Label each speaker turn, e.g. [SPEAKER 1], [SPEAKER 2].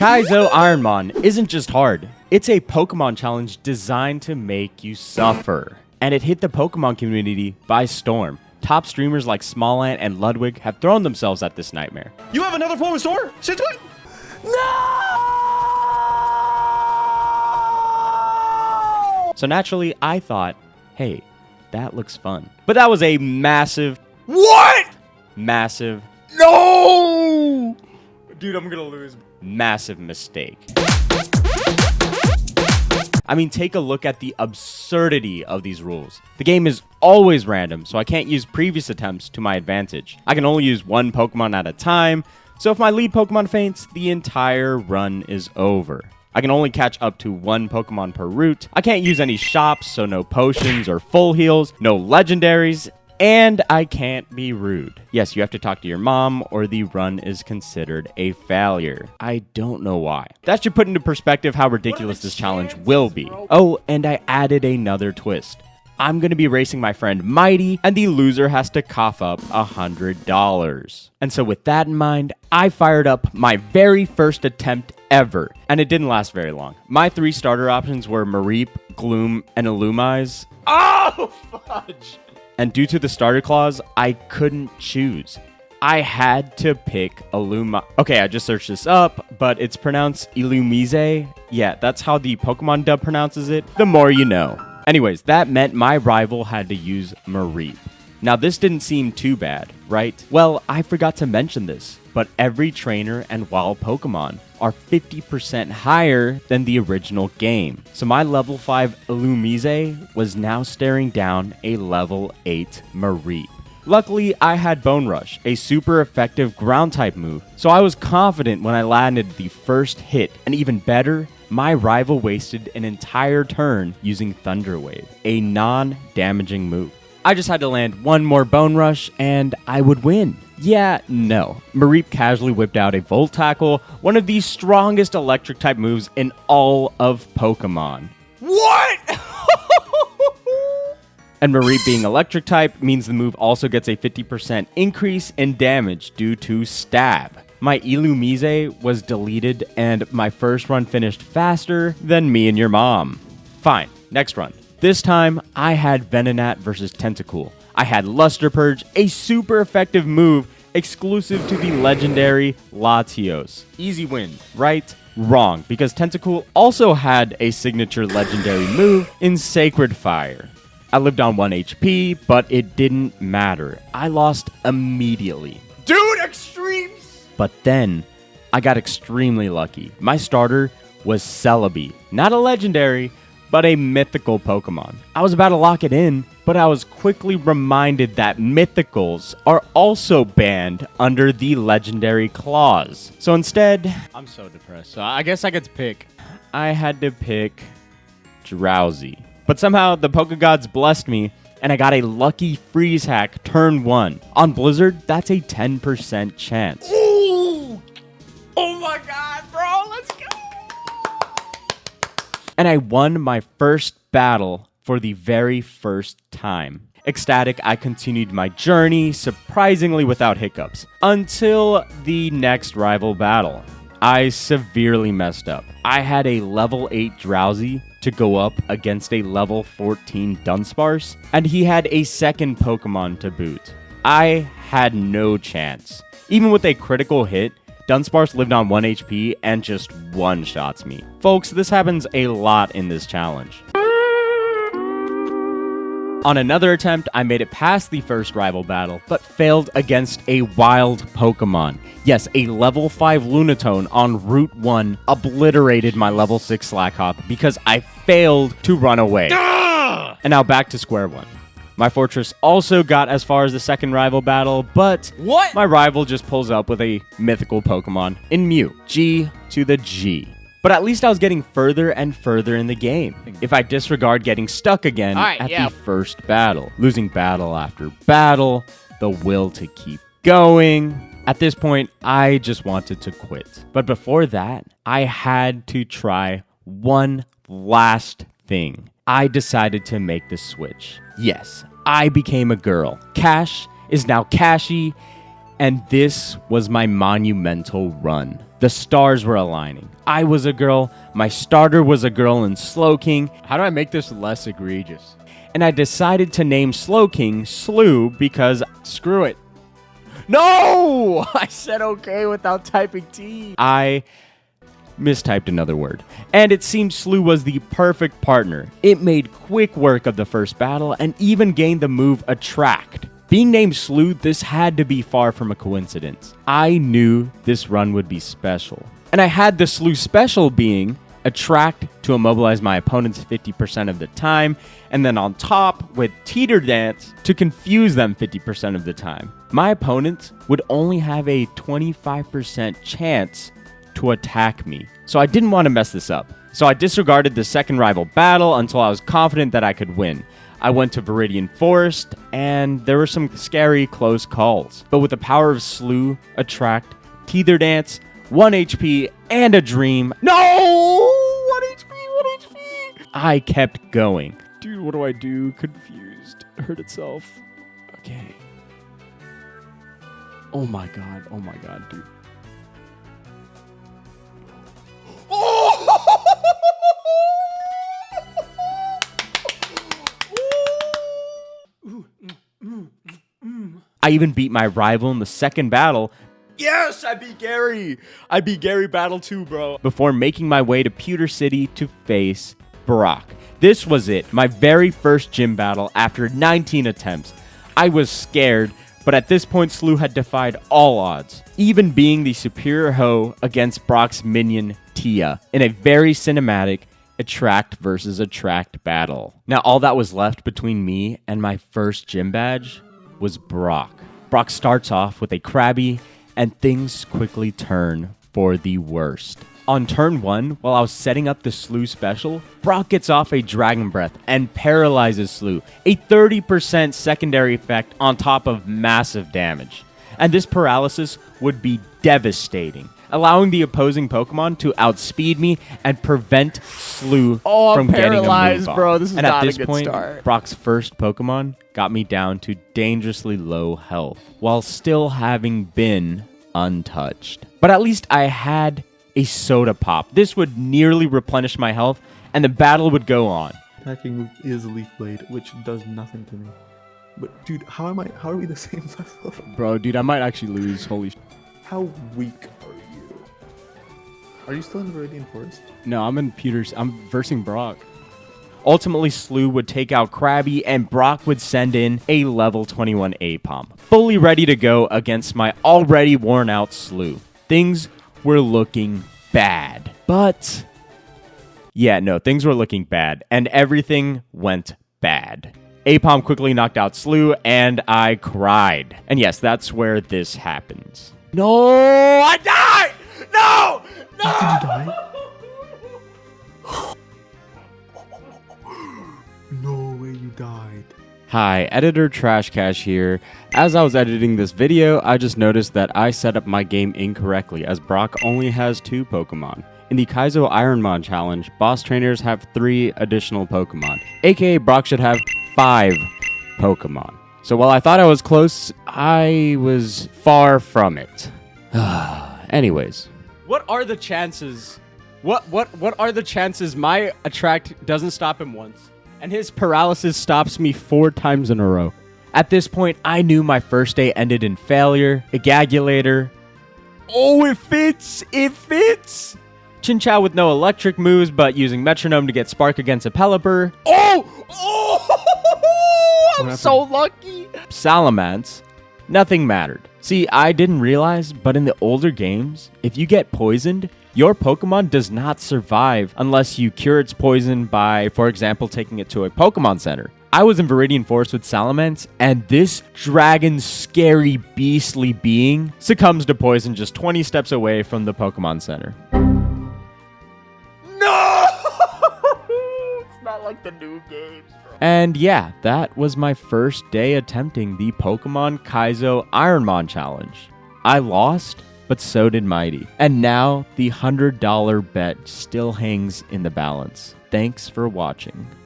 [SPEAKER 1] Kaizo IronMon isn't just hard. It's a Pokemon challenge designed to make you suffer. And it hit the Pokemon community by storm. Top streamers like Smallant and Ludwig have thrown themselves at this nightmare.
[SPEAKER 2] You have another form of store? Since when?
[SPEAKER 1] No! So naturally, I thought, hey, that looks fun. But that was a massive...
[SPEAKER 2] What?
[SPEAKER 1] Massive...
[SPEAKER 2] No! Dude, I'm gonna lose.
[SPEAKER 1] Massive mistake. I mean, take a look at the absurdity of these rules. The game is always random, so I can't use previous attempts to my advantage. I can only use one Pokemon at a time, so if my lead Pokemon faints, the entire run is over. I can only catch up to one Pokemon per route. I can't use any shops, so no potions or full heals, no legendaries, and I can't be rude. Yes, you have to talk to your mom or the run is considered a failure. I don't know why. That should put into perspective how ridiculous this challenge will be. Oh, and I added another twist. I'm going to be racing my friend Mighty, and the loser has to cough up $100. And so with that in mind, I fired up my very first attempt ever, and it didn't last very long. My 3 starter options were Mareep, Gloom, and Illumise.
[SPEAKER 2] Oh, fudge!
[SPEAKER 1] And due to the starter clause, I couldn't choose. I had to pick Illumi. Okay, I just searched this up, but it's pronounced Illumise. Yeah, that's how the Pokemon dub pronounces it. The more you know. Anyways, that meant my rival had to use Mareep. Now, this didn't seem too bad, right? Well, I forgot to mention this, but every trainer and wild Pokemon are 50% higher than the original game. So my level 5 Illumise was now staring down a level 8 Mareep. Luckily, I had Bone Rush, a super effective ground-type move, so I was confident when I landed the first hit, and even better, my rival wasted an entire turn using Thunder Wave, a non-damaging move. I just had to land one more Bone Rush, and I would win. Yeah, no. Mareep casually whipped out a Volt Tackle, one of the strongest electric-type moves in all of Pokemon.
[SPEAKER 2] What?
[SPEAKER 1] And Mareep being electric type means the move also gets a 50% increase in damage due to stab. My Illumise was deleted and my first run finished faster than me and your mom. Fine, next run. This time, I had Venonat versus Tentacool. I had Luster Purge, a super effective move exclusive to the legendary Latios. Easy win, right? Wrong, because Tentacool also had a signature legendary move in Sacred Fire. I lived on 1 HP, but it didn't matter. I lost immediately.
[SPEAKER 2] Dude, extremes!
[SPEAKER 1] But then, I got extremely lucky. My starter was Celebi. Not a legendary, but a mythical Pokemon. I was about to lock it in, but I was quickly reminded that mythicals are also banned under the legendary clause. So instead, I'm so depressed. So I guess I get to pick. I had to pick Drowsy. But somehow the Pokegods blessed me, and I got a lucky freeze hack turn 1. On Blizzard, that's a 10% chance.
[SPEAKER 2] Ooh! Oh my god, bro, let's go!
[SPEAKER 1] And I won my first battle for the very first time. Ecstatic, I continued my journey, surprisingly without hiccups, until the next rival battle. I severely messed up. I had a level 8 Drowsy to go up against a level 14 Dunsparce, and he had a second Pokemon to boot. I had no chance. Even with a critical hit, Dunsparce lived on 1 HP and just one-shots me. Folks, this happens a lot in this challenge. On another attempt, I made it past the first rival battle, but failed against a wild Pokemon. Yes, a level 5 Lunatone on Route 1 obliterated my level 6 Slackhawk because I failed to run away.
[SPEAKER 2] Ah!
[SPEAKER 1] And now back to square one. My Fortress also got as far as the second rival battle, but
[SPEAKER 2] What?
[SPEAKER 1] my rival just pulls up with a mythical Pokemon in Mew. G to the G. But at least I was getting further and further in the game. If I disregard getting stuck again at the first battle, losing battle after battle, the will to keep going. At this point, I just wanted to quit. But before that, I had to try one last thing. I decided to make the switch. Yes, I became a girl. Cash is now Cashy, and this was my monumental run. The stars were aligning. I was a girl, my starter was a girl in Slowking,
[SPEAKER 2] How do I make this less egregious?
[SPEAKER 1] and I decided to name Slowking Slew because
[SPEAKER 2] Screw it. No! I said okay without typing T.
[SPEAKER 1] I mistyped another word. And it seemed Slew was the perfect partner. It made quick work of the first battle and even gained the move Attract. Being named Slew, this had to be far from a coincidence. I knew this run would be special. And I had the Slew special being Attract to immobilize my opponents 50% of the time, and then on top with Teeter Dance to confuse them 50% of the time. My opponents would only have a 25% chance to attack me. So I didn't want to mess this up. So I disregarded the second rival battle until I was confident that I could win. I went to Viridian Forest, and there were some scary close calls. But with the power of Slew, Attract, Teether Dance, 1 HP, and a Dream, no! 1 HP, 1 HP! I kept going.
[SPEAKER 2] Dude, what do I do? Confused. Hurt itself. Okay. Oh my god, dude.
[SPEAKER 1] I even beat my rival in the second battle
[SPEAKER 2] Yes, I beat Gary. I beat Gary Battle 2, bro.
[SPEAKER 1] before making my way to Pewter City to face Brock. This was it, my very first gym battle after 19 attempts. I was scared, but at this point Slew had defied all odds, even being the superior hoe against Brock's minion Tia in a very cinematic Attract versus Attract battle. Now all that was left between me and my first gym badge was Brock. Brock starts off with a Krabby, and things quickly turn for the worst. On turn 1, while I was setting up the Slew special, Brock gets off a Dragon Breath and paralyzes Slew, a 30% secondary effect on top of massive damage. And this paralysis would be devastating, allowing the opposing Pokemon to outspeed me and prevent Slew from getting a move
[SPEAKER 2] paralyzed,
[SPEAKER 1] on.
[SPEAKER 2] bro. This is
[SPEAKER 1] and at
[SPEAKER 2] not a
[SPEAKER 1] this
[SPEAKER 2] good
[SPEAKER 1] point,
[SPEAKER 2] start.
[SPEAKER 1] Brock's first Pokemon got me down to dangerously low health, while still having been untouched. But at least I had a Soda Pop. This would nearly replenish my health, and the battle would go on.
[SPEAKER 3] Attacking move is Leaf Blade, which does nothing to me. But dude, how are we the same level?
[SPEAKER 2] Bro, dude, I might actually lose. Holy sh...
[SPEAKER 3] How weak are you? Are you still in Viridian Forest?
[SPEAKER 2] No, I'm in Peter's. I'm versing Brock.
[SPEAKER 1] Ultimately, Slew would take out Krabby, and Brock would send in a level 21 Apom, fully ready to go against my already worn out Slew. Things were looking bad. But yeah, no, things were looking bad, and everything went bad. Apom quickly knocked out Slew, and I cried. And yes, that's where this happens. No, I died! No!
[SPEAKER 3] Did you die? No way you died.
[SPEAKER 2] Hi, Editor Trash Cash here. As I was editing this video, I just noticed that I set up my game incorrectly, as Brock only has 2 Pokemon. In the Kaizo IronMon challenge, boss trainers have 3 additional Pokemon, aka Brock should have 5 Pokemon. So while I thought I was close, I was far from it. Anyways. What are the chances? What are the chances my Attract doesn't stop him once, and his paralysis stops me 4 times in a row?
[SPEAKER 1] At this point, I knew my first day ended in failure, Egagulator.
[SPEAKER 2] Oh, it fits! It fits!
[SPEAKER 1] Chinchou with no electric moves, but using Metronome to get Spark against a Pelipper.
[SPEAKER 2] Oh! Oh! I'm
[SPEAKER 3] happened?
[SPEAKER 2] so lucky!
[SPEAKER 1] Salamence. Nothing mattered. See, I didn't realize, but in the older games, if you get poisoned, your Pokemon does not survive unless you cure its poison by, for example, taking it to a Pokemon Center. I was in Viridian Forest with Salamence, and this dragon scary beastly being succumbs to poison just 20 steps away from the Pokemon Center.
[SPEAKER 2] No! It's not like the new games, bro.
[SPEAKER 1] And yeah, that was my first day attempting the Pokemon Kaizo IronMon challenge. I lost, but so did Mighty. And now the $100 bet still hangs in the balance. Thanks for watching.